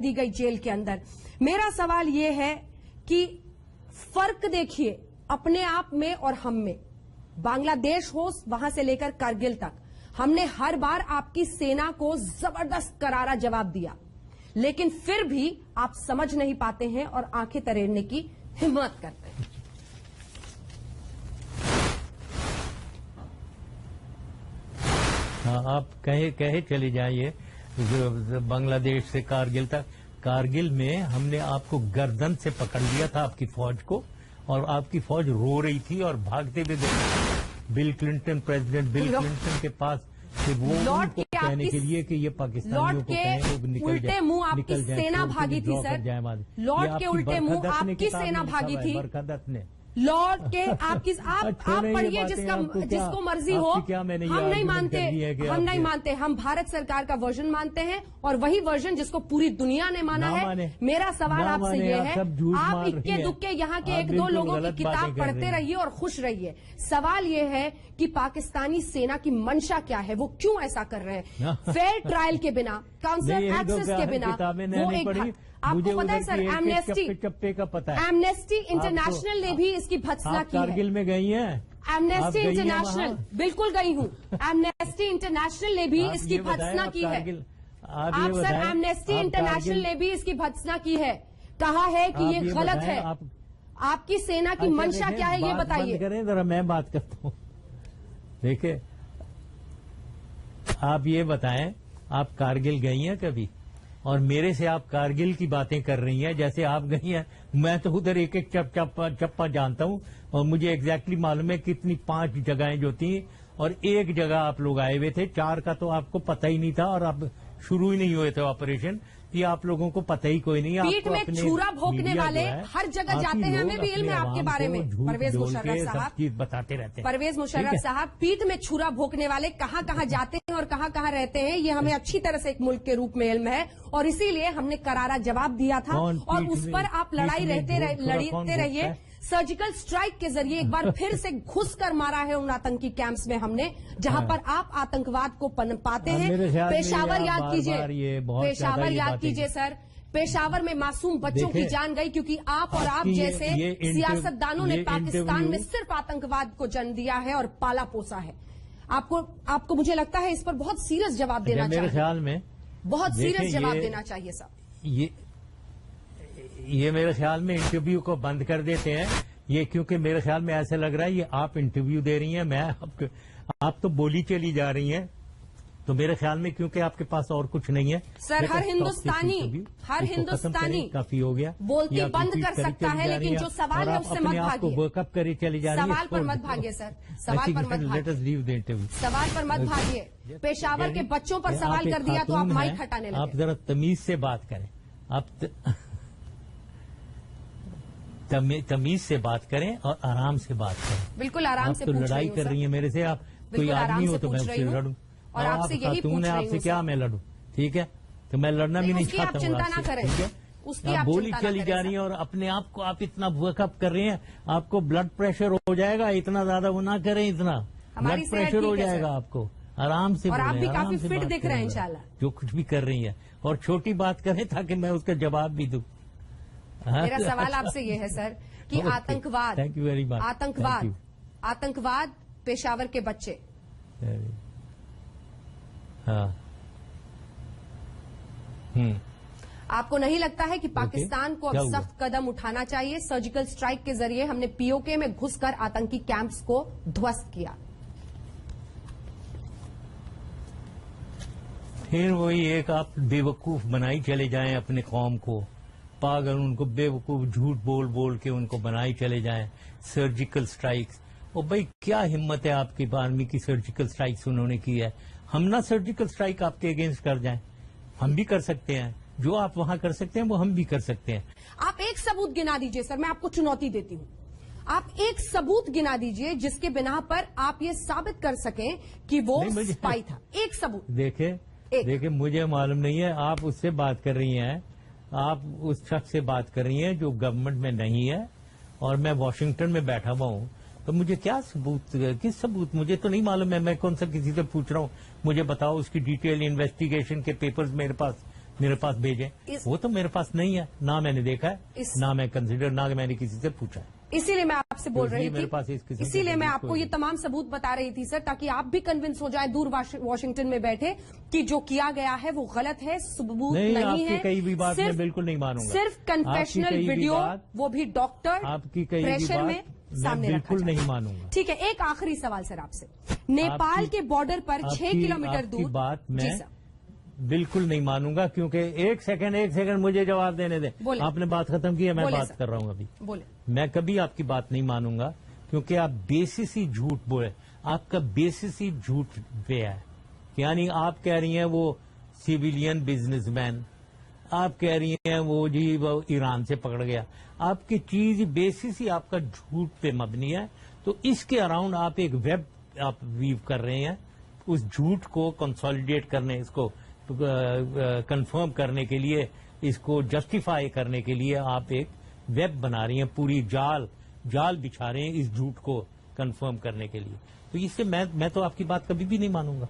دی گئی جیل کے اندر. میرا سوال یہ ہے کہ فرق دیکھیے اپنے آپ میں اور ہم میں. بنگلہ دیش ہو وہاں سے لے کر کرگل تک ہم نے ہر بار آپ کی سینا کو زبردست کرارا جواب دیا, لیکن پھر بھی آپ سمجھ نہیں پاتے ہیں اور آنکھیں تریڑنے کی ہمت کرتے ہیں. ہاں, آپ کہے چلے جائیے بنگلہ دیش سے کارگل تک. کارگل میں ہم نے آپ کو گردن سے پکڑ لیا تھا, آپ کی فوج کو, اور آپ کی فوج رو رہی تھی اور بھاگتے ہوئے Bill Clinton, president Bill Clinton کے پاس کہ وہ ان کو کہنے کے لیے کہ یہ پاکستانیوں کو کہیں وہ نکل جائے, الٹے منہ آپ کی سینا بھاگی تھی سر. لوٹ کے الٹے منہ آپ کی سینا بھاگی تھی. برکت نے لوٹ کے آپ پڑھیے جس کو مرضی ہو. ہم نہیں مانتے, ہم بھارت سرکار کا ورژن مانتے ہیں اور وہی ورژن جس کو پوری دنیا نے مانا ہے. میرا سوال آپ سے یہ ہے, آپ اکے دکے یہاں کے ایک دو لوگوں کی کتاب پڑھتے رہیے اور خوش رہیے. سوال یہ ہے کہ پاکستانی سینا کی منشا کیا ہے, وہ کیوں ایسا کر رہے ہیں فیئر ٹرائل کے بنا, کاؤنسلر ایکسس کے بنا. وہ ایک آپ کو پتا ہے سر, ایمنیسٹی انٹرنیشنل نے بھی اس کی بھتسنا کی ہے. کارگل میں گئی ہیں ایمنیسٹی انٹرنیشنل, بالکل گئی ہوں. ایمنیسٹی انٹرنیشنل نے بھی اس کی بھتسنا کی ہے. آپ سر, ایمنیسٹی انٹرنیشنل نے بھی اس کی بھتسنا کی ہے, کہا ہے کہ یہ غلط ہے. آپ کی سینا کی منشا کیا ہے یہ بتائیے. کریں ذرا, میں بات کرتا ہوں. دیکھیں, آپ یہ بتائیں, آپ کارگل گئی ہیں کبھی؟ اور میرے سے آپ کارگل کی باتیں کر رہی ہیں جیسے آپ گئی ہیں. میں تو ادھر ایک ایک چپا جانتا ہوں اور مجھے ایگزیکٹلی معلوم ہے کتنی 5 جگہیں جو تھیں, اور ایک جگہ آپ لوگ آئے ہوئے تھے, 4 کا تو آپ کو پتہ ہی نہیں تھا اور اب شروع ہی نہیں ہوئے تھے آپریشن. یہ آپ لوگوں کو پتہ ہی کوئی نہیں. پیٹ میں چھرا بھونکنے والے ہر جگہ جاتے ہیں, ہمیں بھی علم ہے آپ کے بارے میں. پرویز مشرف صاحب بتاتے رہتے ہیں. پرویز مشرف صاحب, پیٹ میں چھرا بھونکنے والے کہاں کہاں جاتے ہیں اور کہاں کہاں رہتے ہیں, یہ ہمیں اچھی طرح سے ایک ملک کے روپ میں علم ہے, اور اسی لیے ہم نے کرارا جواب دیا تھا. اور اس پر آپ لڑائی لڑتے رہیے. سرجیکل سٹرائک کے ذریعے ایک بار پھر سے گھس کر مارا ہے ان آتنکی کیمپس میں ہم نے, جہاں پر آپ آتنکواد کو پاتے ہیں. پشاور یاد کیجئے, پشاور یاد کیجئے سر, پشاور میں معصوم بچوں کی جان گئی کیونکہ آپ اور آپ جیسے سیاستدانوں نے پاکستان میں صرف آتنکواد کو جنم دیا ہے اور پالا پوسا ہے. آپ کو مجھے لگتا ہے اس پر بہت سیریس جواب دینا چاہیے. میرے خیال میں بہت سیریس جواب دینا چاہیے صاحب. یہ میرے خیال میں انٹرویو کو بند کر دیتے ہیں یہ, کیونکہ میرے خیال میں ایسے لگ رہا ہے یہ آپ انٹرویو دے رہی ہیں, آپ تو بولی چلی جا رہی ہیں. تو میرے خیال میں کیونکہ آپ کے پاس اور کچھ نہیں ہے سر, ہر ہندوستانی کافی ہو گیا بولتی بند کر سکتا ہے, لیکن جو سوال ہے اس سے مت بھاگیے. ورک اپ کرے چلی جا رہی ہے. سوال پر مت بھاگیے سر, سوال پر مت بھاگیے, سوال پر مت بھاگیے. پشاور کے بچوں پر سوال کر دیا تو آپ مائک ہٹانے لگے. آپ ذرا تمیز سے بات کریں, آپ تمیز سے بات کریں اور آرام سے بات کریں. بالکل آرام سے. تو لڑائی کر رہی ہیں میرے سے, آپ کوئی آدمی ہو تو میں اس سے لڑوں, اور آپ سے یہی خاتون ہے, آپ سے کیا میں لڑوں؟ ٹھیک ہے, تو میں لڑنا بھی نہیں چاہتا ہوں. چنتا نہ کریں, آپ بولی چلی جا رہی ہیں اور اپنے آپ کو آپ اتنا ورک اپ کر رہی ہیں, آپ کو بلڈ پریشر ہو جائے گا. اتنا زیادہ وہ نہ کریں, اتنا بلڈ پریشر ہو جائے گا آپ کو. آرام سے, اور آپ بھی کافی فٹ دکھ رہے ہیں انشاءاللہ. جو کچھ بھی کر رہی ہیں, اور چھوٹی بات کریں تاکہ میں اس کا جواب بھی دوں. میرا سوال آپ سے یہ ہے سر کہ آتنکواد پشاور کے بچے, ہاں, آپ کو نہیں لگتا ہے کہ پاکستان کو اب سخت قدم اٹھانا چاہیے؟ سرجیکل سٹرائک کے ذریعے ہم نے پی او کے میں گھس کر آتنکی کیمپس کو دھوست کیا. پھر وہی ایک آپ بے وقوف بنائی چلے جائیں اپنے قوم کو, پاگل, ان کو بے وقوف جھوٹ بول بول کے ان کو بنائی چلے جائیں. سرجیکل سٹرائکس, اور بھائی کیا ہمت ہے آپ کی آرمی کی, سرجیکل سٹرائکس انہوں نے کی ہے. ہم نہ سرجیکل سٹرائک آپ کے اگینسٹ کر جائیں, ہم بھی کر سکتے ہیں. جو آپ وہاں کر سکتے ہیں وہ ہم بھی کر سکتے ہیں. آپ ایک ثبوت گنا دیجئے سر, میں آپ کو چنوتی دیتی ہوں. آپ ایک ثبوت گنا دیجئے جس کے بنا پر آپ یہ ثابت کر سکیں کہ وہ سپائی تھا. ایک ثبوت. دیکھیں مجھے معلوم نہیں ہے, آپ اس سے بات کر رہی ہیں, آپ اس شخص سے بات کر رہی ہیں جو گورنمنٹ میں نہیں ہے, اور میں واشنگٹن میں بیٹھا ہوا ہوں. تو مجھے کیا ثبوت, کس ثبوت, مجھے تو نہیں معلوم ہے. میں کون سا کسی سے پوچھ رہا ہوں, مجھے بتاؤ اس کی ڈیٹیل انویسٹیگیشن کے پیپرز میرے پاس میرے پاس بھیجیں. وہ تو میرے پاس نہیں ہے، نہ میں نے دیکھا ہے، نہ میں کنسیڈر، نہ میں نے کسی سے پوچھا ہے. اسی لیے میں آپ سے بول رہی میرے پاس تھی، اس قسم اسی لیے کا میں آپ کو یہ تمام ثبوت بتا رہی تھی سر، تاکہ آپ بھی کنونس ہو جائیں دور واشنگٹن میں بیٹھے کہ جو کیا گیا ہے وہ غلط ہے، ثبوت نہیں ہے. آپ کی کئی بھی بات میں بالکل نہیں مانوں گا. صرف کنفیشنل ویڈیو، وہ بھی ڈاکٹر آپ کی کئی پریشر میں میں سامنے رکھا بالکل جائے. نہیں مانوں گا. ٹھیک ہے، ایک آخری سوال سر آپ سے. نیپال کے بارڈر پر 6 کلومیٹر دور، بات میں جی سر بالکل نہیں مانوں گا، کیونکہ ایک سیکنڈ مجھے جواب دینے دیں. آپ نے بات ختم کی ہے، میں بات کر رہا ہوں ابھی. میں کبھی آپ کی بات نہیں مانوں گا، کیونکہ آپ بیسس ہی جھوٹ بولے. آپ کا بیسس ہی جھوٹ پہ ہے. یعنی آپ کہہ رہی ہیں وہ سیویلین بزنس مین، آپ کہہ رہی ہیں وہ جی وہ ایران سے پکڑ گیا. آپ کی چیز بیسس ہی آپ کا جھوٹ پہ مبنی ہے. تو اس کے اراؤنڈ آپ ایک ویب آپ ویو کر رہے ہیں. اس جھوٹ کو کنسالیڈیٹ کرنے، اس کو کنفرم کرنے کے لیے، اس کو جسٹیفائی کرنے کے لیے آپ ایک ویب بنا رہی ہیں، پوری جال بچھا رہے ہیں اس جھوٹ کو کنفرم کرنے کے لیے. تو اس سے میں تو آپ کی بات کبھی بھی نہیں مانوں گا.